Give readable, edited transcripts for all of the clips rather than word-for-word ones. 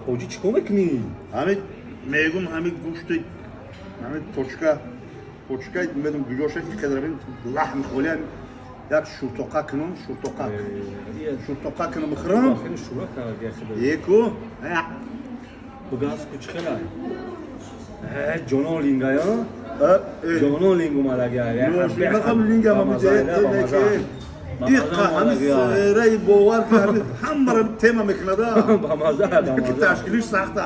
حاجی چیکار میکنی؟ همین میگم همین گوشت همین پوچکا میدونم گوشت که داریم لحم خالی یک شورتوقا کنم شورتوقا کنم بخورم خیلی شورا کردی خدا یکو بگاز کچ خیلی جانو لینگا یا جانو لینگو مالگیا یا میخوام لینگا ماموجه دقیقا همین سیره باور که همه را تیمه میکنه دا با مزه که تشکیلش سخته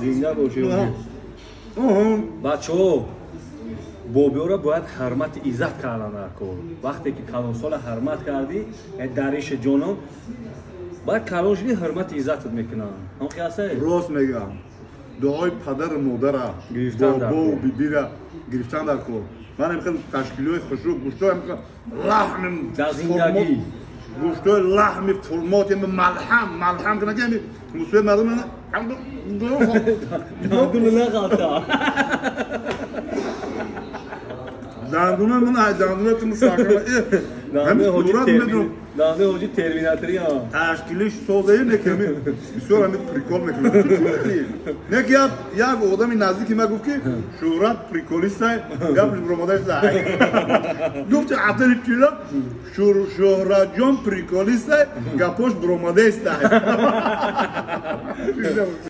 زنده باشه بچه ها بابیو را باید حرمت عزت کردن کن وقتی که کلانسال حرمت کردی دریش جانم باید کلانشلی حرمت عزت میکنن هم خیاسه راست میگم دعای پدر مادر بابا و بیبی را گرفتن در کن من هم خیلی تشکیلوی خوشو گوشتای هم لحم در زندگی گوشتای لحم فرمات ملحم کنه که همی موسیقی مردم نه دندون نخواسته دندونه من دندونه تو مساکمه دندونه حاجی ترمیناتوری ها تشکیلش ساده اینه که بسیار همین پریکول میکنه نه که یک آدمی نزدیکی من گفت که شهرت پریکولیست های گفت برامادش داره گفت عطر چیلا شهرت جان پریکولیست های گفت برامادش داره